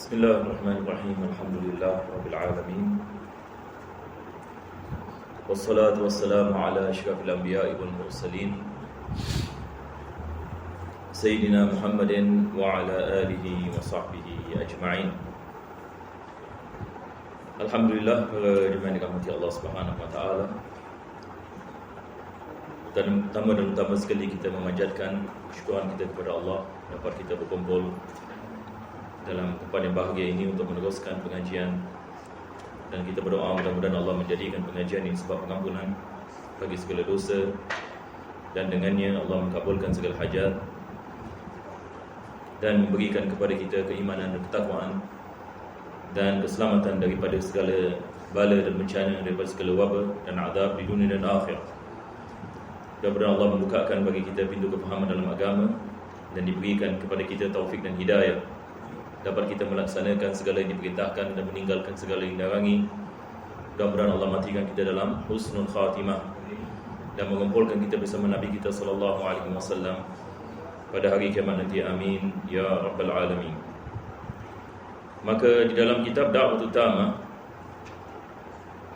Bismillahirrahmanirrahim. Alhamdulillah Rabbil Alamin. Wassalatu wassalamu ala asyrafil anbiya'i wal mursalin Sayyidina Muhammadin wa ala alihi wa sahbihi ajma'in. Alhamdulillah, para jemaah yang dirahmati Allah Subhanahu wa taala. Pertama dan utama sekali kita memanjatkan kesyukuran kita kepada Allah dapat kita berkumpul dalam tempat yang bahagia ini untuk meneruskan pengajian, dan kita berdoa mudah-mudahan Allah menjadikan pengajian ini sebab pengampunan bagi segala dosa, dan dengannya Allah mengabulkan segala hajat dan memberikan kepada kita keimanan dan ketakwaan dan keselamatan daripada segala bala dan bencana, daripada segala wabak dan azab di dunia dan akhirat. Mudah-mudahan Allah membukakan bagi kita pintu kefahaman dalam agama dan diberikan kepada kita taufik dan hidayah, dapat kita melaksanakan segala yang diperintahkan dan meninggalkan segala yang dilarangi. Mudah-mudahan Allah matikan kita dalam husnul khatimah dan mengumpulkan kita bersama Nabi kita sallallahu alaihi wasallam pada hari kiamat nanti. Amin ya rabbal alamin. Maka di dalam kitab Da'wat Utama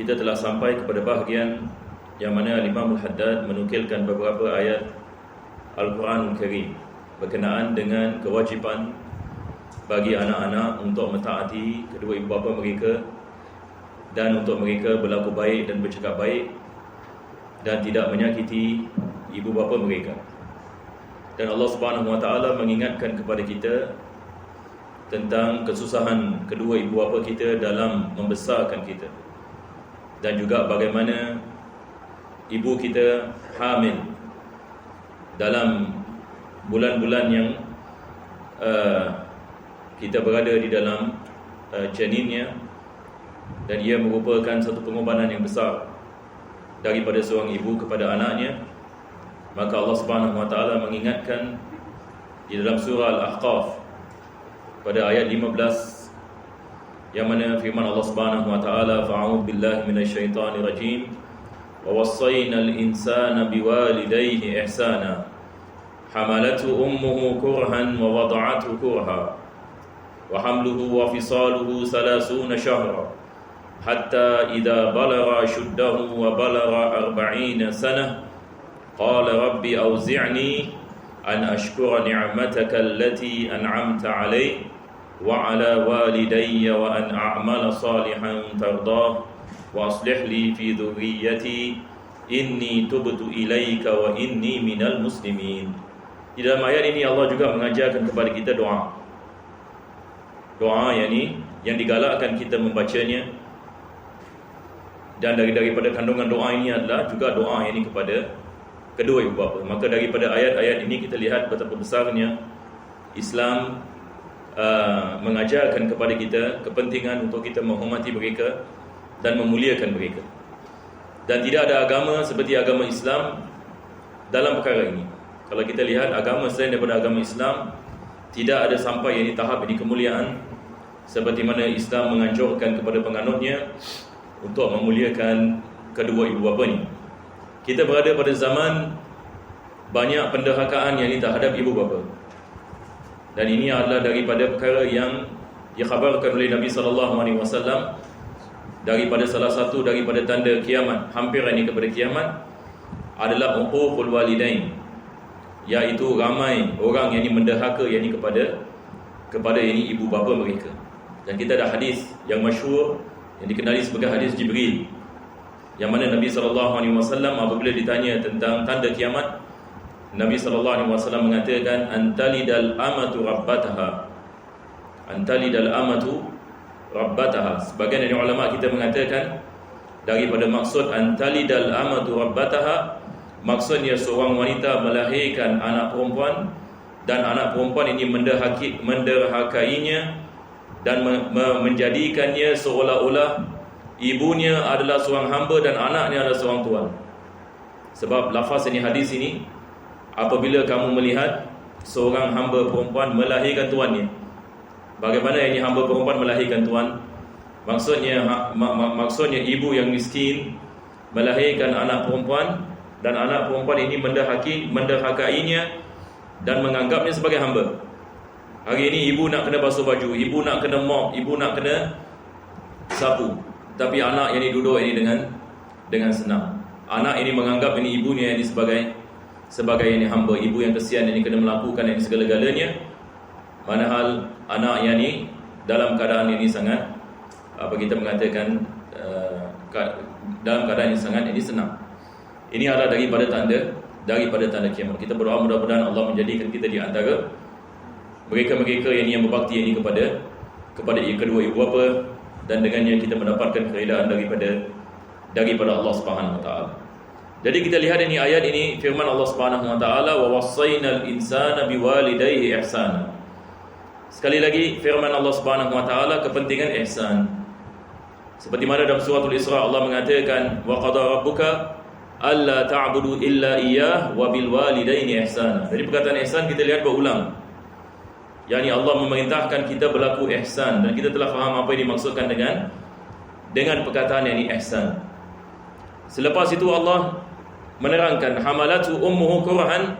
kita telah sampai kepada bahagian yang mana Imam Al-Haddad menukilkan beberapa ayat Al-Quranul Karim berkenaan dengan kewajipan bagi anak-anak untuk mentaati kedua ibu bapa mereka dan untuk mereka berlaku baik dan bercakap baik dan tidak menyakiti ibu bapa mereka. Dan Allah Subhanahu wa taala mengingatkan kepada kita tentang kesusahan kedua ibu bapa kita dalam membesarkan kita, dan juga bagaimana ibu kita hamil dalam bulan-bulan yang kita berada di dalam janinnya, dan ia merupakan satu pengorbanan yang besar daripada seorang ibu kepada anaknya. Maka Allah Subhanahu wa taala mengingatkan di dalam surah Al-Ahqaf pada ayat 15, yang mana firman Allah Subhanahu wa taala, fa'udzu billahi minasyaitonir rajim, wa wassaynal insana biwalidayhi ihsana hamalathu ummuhu kurhan wa wada'athu kurha wa hamluhu wa fisaluhu 30 shahra hatta idza balagha ashuddahu wa balagha 40 sanah qala rabbi awzi'ni an ashkura ni'mataka allati an'amta 'alayya wa 'ala walidayya wa an a'mala salihan tardah wa aslih li fi dhurriyyati inni tubtu ilaika wa inni minal muslimin. Di dalam ayat ini Allah juga mengajarkan kepada kita doa. Doa yang digalakkan kita membacanya, dan daripada kandungan doa ini adalah juga doa ini kepada kedua ibu bapa. Maka daripada ayat-ayat ini kita lihat betapa besarnya Islam mengajarkan kepada kita kepentingan untuk kita menghormati mereka dan memuliakan mereka. Dan tidak ada agama seperti agama Islam dalam perkara ini. Kalau kita lihat agama selain daripada agama Islam, tidak ada sampai yang tahap ini kemuliaan seperti mana Islam menganjurkan kepada penganutnya untuk memuliakan kedua ibu bapa ni. Kita berada pada zaman banyak penderhakaan yang terhadap ibu bapa, dan ini adalah daripada perkara yang dikhabarkan oleh Nabi SAW daripada salah satu daripada tanda kiamat, hampiran ini kepada kiamat, adalah uququl walidain, iaitu ramai orang yang menderhaka yang kepada ini ibu bapa mereka. Dan kita ada hadis yang masyhur yang dikenali sebagai hadis Jibril, yang mana Nabi SAW apabila ditanya tentang tanda kiamat, Nabi SAW mengatakan antalidal amatu rabbataha, antalidal amatu rabbataha. Sebagian dari ulama kita mengatakan daripada maksud antalidal amatu rabbataha, maksudnya seorang wanita melahirkan anak perempuan, dan anak perempuan ini menderhakainya dan menjadikannya seolah-olah ibunya adalah seorang hamba dan anaknya adalah seorang tuan. Sebab lafaz ini, hadis ini, apabila kamu melihat seorang hamba perempuan melahirkan tuannya, bagaimana ini hamba perempuan melahirkan tuan? Maksudnya ibu yang miskin melahirkan anak perempuan, dan anak perempuan ini menderhakainya dan menganggapnya sebagai hamba. Hari ini ibu nak kena basuh baju, ibu nak kena mop, ibu nak kena sapu. Tapi anak yang ini duduk ini dengan senang. Anak ini menganggap ini ibunya ini sebagai ini hamba, ibu yang kesian ini kena melakukan ini segala-galanya. Manahal anak yang ini dalam keadaan ini sangat kita mengatakan dalam keadaan yang sangat ini senang. Ini adalah daripada tanda kiamat. Kita berdoa mudah-mudahan Allah menjadikan kita di antara mereka-mereka yang berbakti ini kepada kedua ibu bapa, dan dengannya kita mendapatkan keridaan daripada Allah Subhanahu wa taala. Jadi kita lihat ini ayat ini, firman Allah Subhanahu wa taala, wa wassaynal insana biwalidayhi ihsana. Sekali lagi firman Allah Subhanahu wa taala kepentingan ihsan. Seperti mana dalam surah Al-Isra Allah mengatakan, wa qada rabbuka alla ta'budu illa iyyah wa bil walidaini ihsana. Jadi perkataan ihsan kita lihat berulang. Yani Allah memerintahkan kita berlaku ihsan, dan kita telah faham apa yang dimaksudkan dengan perkataan yang ini ihsan. Selepas itu Allah menerangkan, hamalatu ummuhu kurhan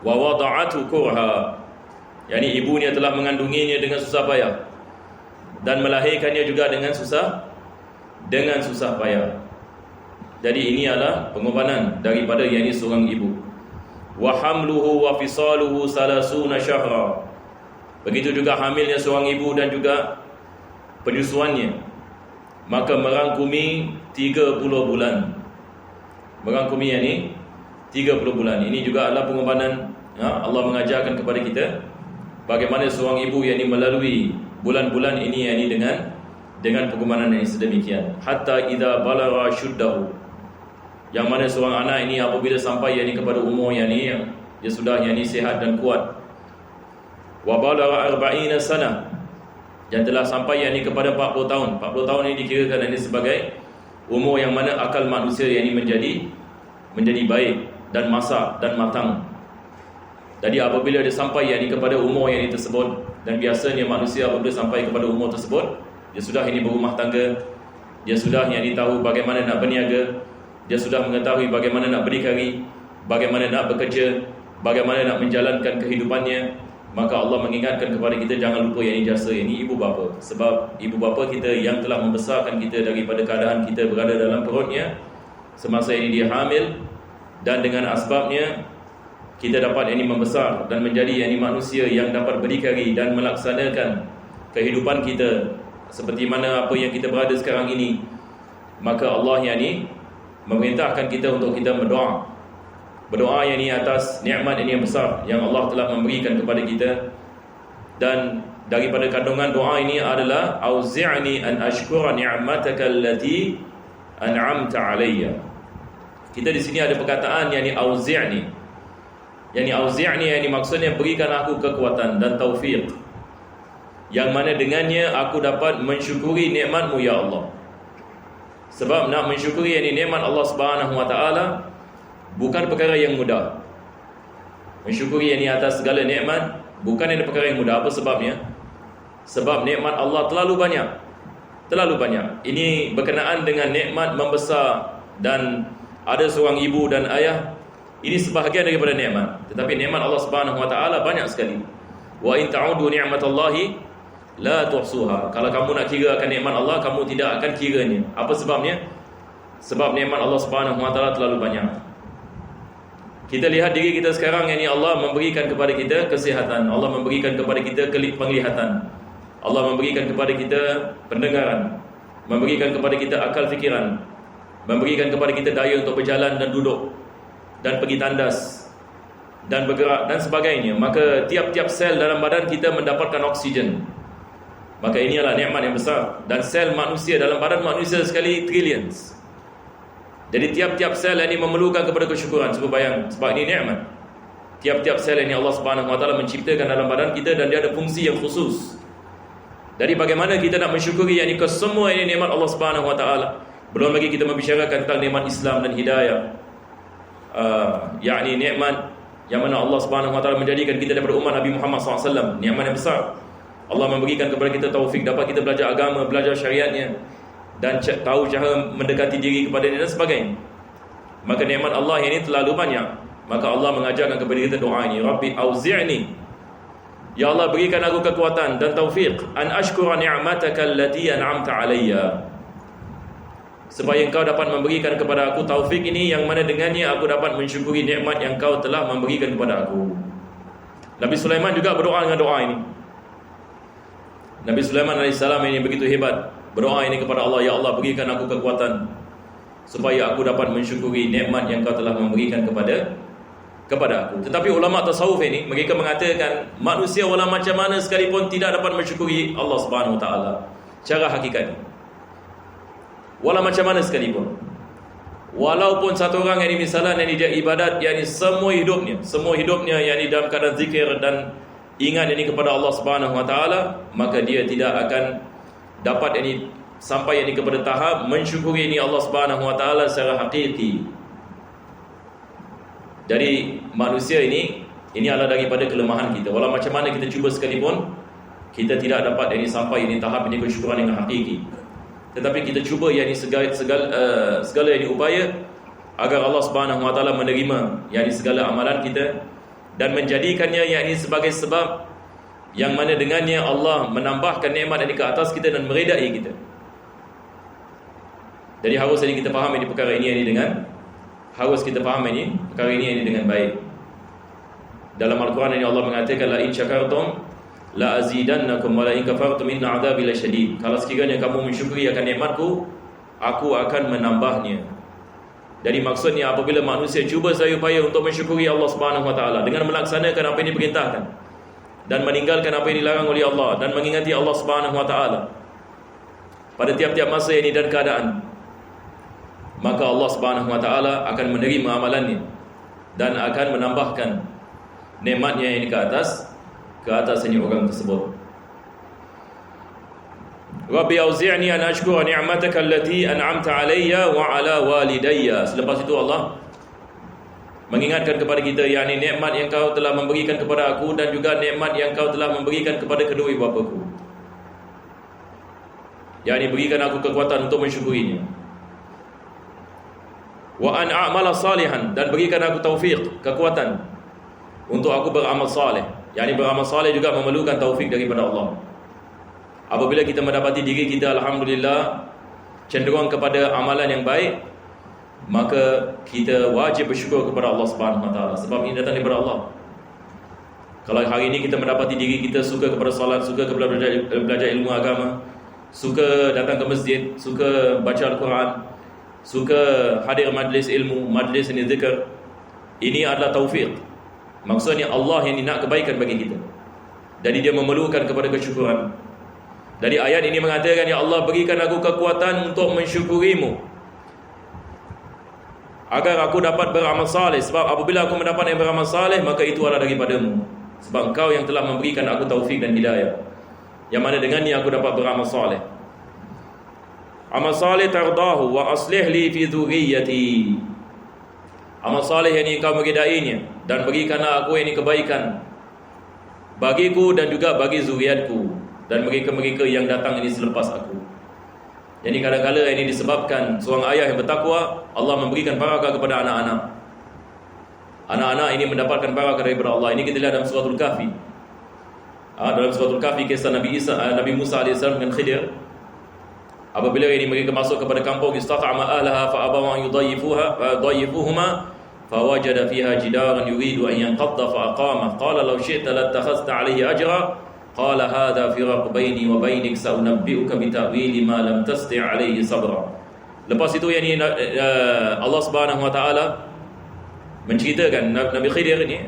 wa wada'atu kurha. Yani ibunya telah mengandunginya dengan susah payah dan melahirkannya juga dengan susah payah. Jadi ini adalah pengorbanan daripada yang ini seorang ibu. Wa hamluhu wa fisaluhu 30 syahra. Begitu juga hamilnya seorang ibu dan juga penyusuannya, maka merangkumi 30 bulan. Merangkumi ini 30 bulan. Ini juga adalah pengorbanan. Allah mengajarkan kepada kita bagaimana seorang ibu yang ini melalui bulan-bulan ini yang ini dengan pengorbanan yang sedemikian. Hatta idza balagha syuddahu. Yang mana seorang anak ini apabila sampai yang ini kepada umur yang ini, dia sudah yang ini sihat dan kuat. Wa balagha 40 sana. Yang telah sampai yang ini kepada 40 tahun. 40 tahun ini dikirakan ini sebagai umur yang mana akal manusia yang ini menjadi baik dan masak dan matang. Jadi apabila dia sampai yang ini kepada umur yang ini tersebut, dan biasanya manusia apabila sampai kepada umur tersebut, dia sudah ini berumah tangga, dia sudah yang ini tahu bagaimana nak berniaga, dia sudah mengetahui bagaimana nak berdikari, bagaimana nak bekerja, bagaimana nak menjalankan kehidupannya. Maka Allah mengingatkan kepada kita, jangan lupa yang ini jasa ini ibu bapa. Sebab ibu bapa kita yang telah membesarkan kita daripada keadaan kita berada dalam perutnya semasa ini dia hamil, dan dengan asbabnya kita dapat ini membesar dan menjadi ini manusia yang dapat berdikari dan melaksanakan kehidupan kita seperti mana apa yang kita berada sekarang ini. Maka Allah yang ini memerintahkan kita untuk kita berdoa yang ini atas nikmat ini yang besar yang Allah telah memberikan kepada kita. Dan daripada kandungan doa ini adalah auzi'ni an ashkura ni'mataka allati an'amta alayya. Kita di sini ada perkataan yang ini auzi'ni. Yang ini auzi'ni yang ini maksudnya berikan aku kekuatan dan taufik, yang mana dengannya aku dapat mensyukuri nikmat-Mu ya Allah. Sebab nak mensyukuri yang ini nikmat Allah Subhanahu wa taala bukan perkara yang mudah. Mensyukuri yang ini atas segala nikmat bukan ini perkara yang mudah. Apa sebabnya? Sebab nikmat Allah terlalu banyak. Terlalu banyak. Ini berkenaan dengan nikmat membesar, dan ada seorang ibu dan ayah. Ini sebahagian daripada nikmat. Tetapi nikmat Allah Subhanahu wa taala banyak sekali. Wa in ta'udu ni'matallahi la tuhsuha. Kalau kamu nak kira akan nikmat Allah, kamu tidak akan kiranya. Apa sebabnya? Sebab nikmat Allah Subhanahu wa taala terlalu banyak. Kita lihat diri kita sekarang, ini Allah memberikan kepada kita kesihatan, Allah memberikan kepada kita penglihatan, Allah memberikan kepada kita pendengaran, memberikan kepada kita akal fikiran, memberikan kepada kita daya untuk berjalan dan duduk dan pergi tandas dan bergerak dan sebagainya. Maka tiap-tiap sel dalam badan kita mendapatkan oksigen. Maka ini adalah nikmat yang besar. Dan sel manusia dalam badan manusia sekali trillions. Jadi tiap-tiap sel ini memerlukan kepada kesyukuran. Cuba bayang, sebab ini nikmat. Tiap-tiap sel ini Allah Subhanahu wa taala menciptakan dalam badan kita, dan dia ada fungsi yang khusus. Dari bagaimana kita nak mensyukuri yang ini kesemua ini nikmat Allah Subhanahu wa taala. Belum lagi kita membicarakan tentang nikmat Islam dan hidayah. Yakni nikmat yang mana Allah Subhanahu wa taala menjadikan kita daripada umat Nabi Muhammad SAW. Nikmat yang besar. Allah memberikan kepada kita taufik, dapat kita belajar agama, belajar syariatnya, dan tahu cara mendekati diri kepada dia dan sebagainya. Maka nikmat Allah yang ini terlalu banyak. Maka Allah mengajarkan kepada kita doa ini, Rabbi auzi'ni Ya Allah, berikan aku kekuatan dan taufik an ashkura ni'mataka allati an'amta alayya, supaya engkau dapat memberikan kepada aku taufik ini yang mana dengannya aku dapat mensyukuri nikmat yang kau telah memberikan kepada aku. Nabi Sulaiman juga berdoa dengan doa ini. Nabi Sulaiman AS ini begitu hebat, berdoa ini kepada Allah, ya Allah, berikan aku kekuatan supaya aku dapat mensyukuri nikmat yang kau telah memberikan kepada aku. Tetapi ulama tasawuf ini, mereka mengatakan manusia walau macam mana sekalipun tidak dapat mensyukuri Allah Subhanahu Wa Taala cara hakikatnya. Walau macam mana sekalipun, walaupun satu orang yang misalnya yang dia ibadat, yang semua hidupnya yang dalam keadaan zikir dan ingat ini kepada Allah Subhanahu Wa Taala, maka dia tidak akan dapat ini sampai ini kepada tahap mensyukuri ini Allah Subhanahu Wa Taala secara hakiki. Jadi manusia ini adalah daripada kelemahan kita. Walau macam mana kita cuba sekalipun, kita tidak dapat ini sampai ini tahap ini kesyukuran dengan hakiki. Tetapi kita cuba yang ini segala yang ini upaya agar Allah Subhanahu Wa Taala menerima yang ini segala amalan kita dan menjadikannya yang ini sebagai sebab yang mana dengannya Allah menambahkan nikmat ini ke atas kita dan meredai kita. Jadi harus ini kita faham ini perkara ini dengan dengan baik. Dalam Al-Quran ini Allah mengatakan la in syakartum la azidannakum wa la in kafartum inna adzabi lasyadid. Kalau sekiranya kamu mensyukuri akan nikmatku, aku akan menambahnya. Jadi maksudnya apabila manusia cuba saya upaya untuk mensyukuri Allah Subhanahu Wa Taala dengan melaksanakan apa yang diperintahkan dan meninggalkan apa yang dilarang oleh Allah dan mengingati Allah Subhanahu Wa Taala pada tiap-tiap masa ini dan keadaan, maka Allah Subhanahu Wa Taala akan menerima amalannya dan akan menambahkan nikmatnya yang ke atas ini orang tersebut. Rabbi auzi'ni an ashkura ni'mataka allati an'amta alayya wa ala walidayya. Selepas itu Allah mengingatkan kepada kita, yakni nikmat yang kau telah memberikan kepada aku dan juga nikmat yang kau telah memberikan kepada kedua ibu bapaku. Yakni berikan aku kekuatan untuk mensyukurinya. Wa an a'mala salihan, dan berikan aku taufik, kekuatan untuk aku beramal saleh. Yakni beramal saleh juga memerlukan taufik daripada Allah. Apabila kita mendapati diri kita alhamdulillah cenderung kepada amalan yang baik, maka kita wajib bersyukur kepada Allah Subhanahu Wa Taala, sebab ini datang daripada Allah. Kalau hari ini kita mendapati diri kita suka kepada salat, suka kepada belajar ilmu agama, suka datang ke masjid, suka baca Al-Quran, suka hadir majlis ilmu, majlis ini zikir, ini adalah taufik. Maksudnya Allah yang nak kebaikan bagi kita. Jadi dia memerlukan kepada kesyukuran. Dari ayat ini mengatakan, ya Allah, berikan aku kekuatan untuk mensyukurimu agar aku dapat beramal saleh. Sebab apabila aku mendapat yang beramal saleh, maka itu adalah daripadamu. Sebab engkau yang telah memberikan aku taufik dan hidayah, yang mana dengannya aku dapat beramal saleh. Amal saleh tardahu wa aslih li fi dhurriyyati. Amal saleh yang ini engkau meridainya, dan berikanlah aku ini kebaikan bagiku dan juga bagi zuriatku dan mereka-mereka yang datang ini selepas aku. Jadi kadang-kadang ini disebabkan seorang ayah yang bertakwa, Allah memberikan barakah kepada anak-anak. Anak-anak ini mendapatkan barakah daripada Allah. Ini kita lihat dalam suratul Kahfi. Dalam suratul Kahfi kisah Nabi Musa AS dengan Khidir. Apabila ini mereka masuk kepada kampung, istata'ama ahlaha fa'abawa yudayyifuhuma fawajada fiha jidaran yuridu an yanqadda fa'aqama qala law syi'ta lattakhadhta 'alayhi ajra qala hadha firaq baini wa bainik sa'unabbi'uka bita'wili ma lam tasti' 'alayhi sabra. Lepas itu yani Allah Subhanahu Wa Taala menceritakan Nabi Khidir ini,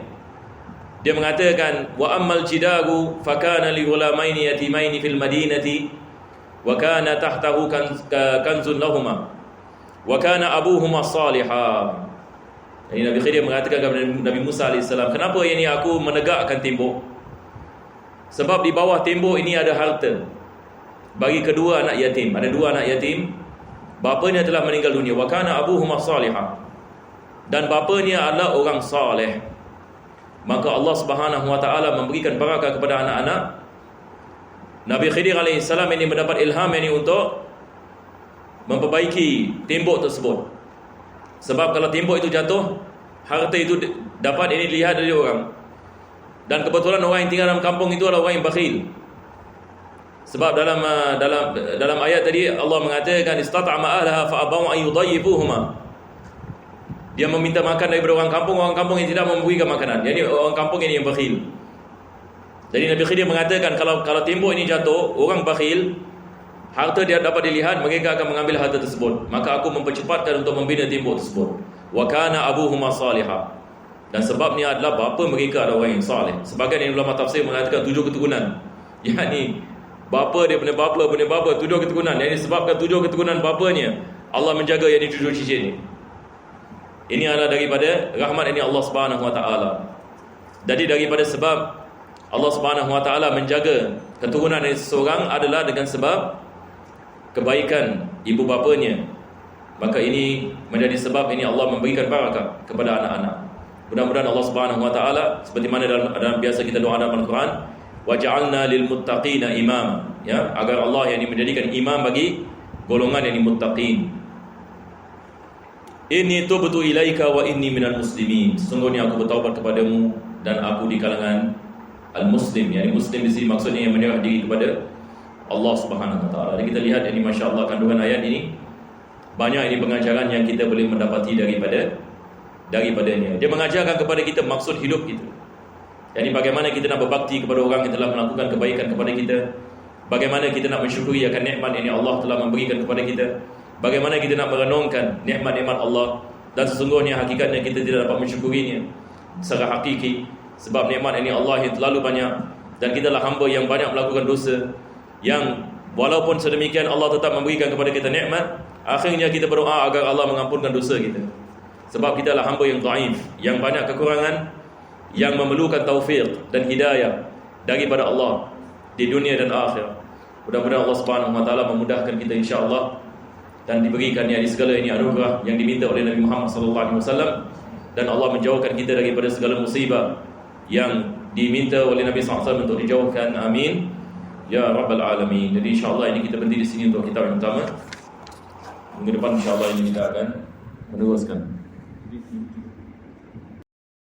dia mengatakan wa ammal jidaru fakana li ghulamaini yatimaini fil madinati wa kana tahtahu kanzun lahumā wa kana abuhuma salihah. Jadi Nabi Khidir mengatakan kepada Nabi Musa AS, kenapa ini aku menegakkan tembok? Sebab di bawah tembok ini ada harta bagi kedua anak yatim. Ada dua anak yatim, bapanya telah meninggal dunia. Wa kana abuhuma salihah, dan bapanya adalah orang saleh. Maka Allah Subhanahu Wa Taala memberikan barakah kepada anak-anak. Nabi Khidir AS ini mendapat ilham ini untuk memperbaiki tembok tersebut. Sebab kalau tembok itu jatuh, harta itu dapat ini dilihat dari orang. Dan kebetulan orang yang tinggal dalam kampung itu adalah orang yang bakhil. Sebab dalam ayat tadi Allah mengatakan istata'ama ahlaha fa abaw an yudayyifuhuma. Dia meminta makan daripada orang kampung yang tidak memberikan makanan. Jadi orang kampung ini yang bakhil. Jadi Nabi Khidir mengatakan kalau tembok ini jatuh, orang bakhil, harta dia dapat dilihat, mereka akan mengambil harta tersebut. Maka aku mempercepatkan untuk membina tembok tersebut. Wa kana abuhuma salihah. Dan sebabnya adalah bapa mereka adalah orang yang saleh. Sebagian ulama tafsir mengatakan 7 keturunan. Yakni bapa dia punya bapa, 7 keturunan. Yang disebabkan 7 keturunan bapanya, Allah menjaga yang 7 cicit ni. Ini adalah daripada rahmat ini Allah Subhanahu Wa Taala. Jadi daripada sebab Allah Subhanahu Wa Taala menjaga keturunan dari seseorang adalah dengan sebab kebaikan ibu bapanya. Maka ini menjadi sebab ini Allah memberikan barakah kepada anak-anak. Mudah-mudahan Allah Subhanahu Wa Taala seperti mana dalam biasa kita doa dalam Al-Quran, waj'alna lil muttaqina imama, ya, agar Allah yang menjadikan imam bagi golongan yang muttaqin. Inni tubtu ilaika wa inni minal muslimin. Sesungguhnya aku bertaubat kepadamu dan aku di kalangan al-muslim. Yani muslim di sini maksudnya yang menyerah diri kepada Allah Subhanahu Wa Taala. Jadi kita lihat ini masya-Allah kandungan ayat ini banyak ini pengajaran yang kita boleh mendapati daripadanya. Dia mengajarkan kepada kita maksud hidup kita. Yani bagaimana kita nak berbakti kepada orang yang telah melakukan kebaikan kepada kita. Bagaimana kita nak mensyukuri akan nikmat yang Allah telah memberikan kepada kita. Bagaimana kita nak merenungkan nikmat-nikmat Allah. Dan sesungguhnya hakikatnya kita tidak dapat mensyukurinya secara hakiki. Sebab nikmat ini Allah yang terlalu banyak. Dan kita adalah hamba yang banyak melakukan dosa, yang walaupun sedemikian Allah tetap memberikan kepada kita nikmat. Akhirnya kita berdoa agar Allah mengampunkan dosa kita. Sebab kita adalah hamba yang dhaif, yang banyak kekurangan, yang memerlukan taufik dan hidayah daripada Allah di dunia dan akhirat. Mudah-mudahan Allah Subhanahu Wa Taala memudahkan kita insya-Allah dan diberikan di segala ini anugerah yang diminta oleh Nabi Muhammad SAW, dan Allah menjauhkan kita daripada segala musibah yang diminta oleh Nabi SAW untuk dijauhkan. Amin ya rabbal alamin. Jadi insya-Allah ini kita berhenti di sini untuk kitab yang pertama. Minggu depan insya-Allah ini kita akan meneruskan.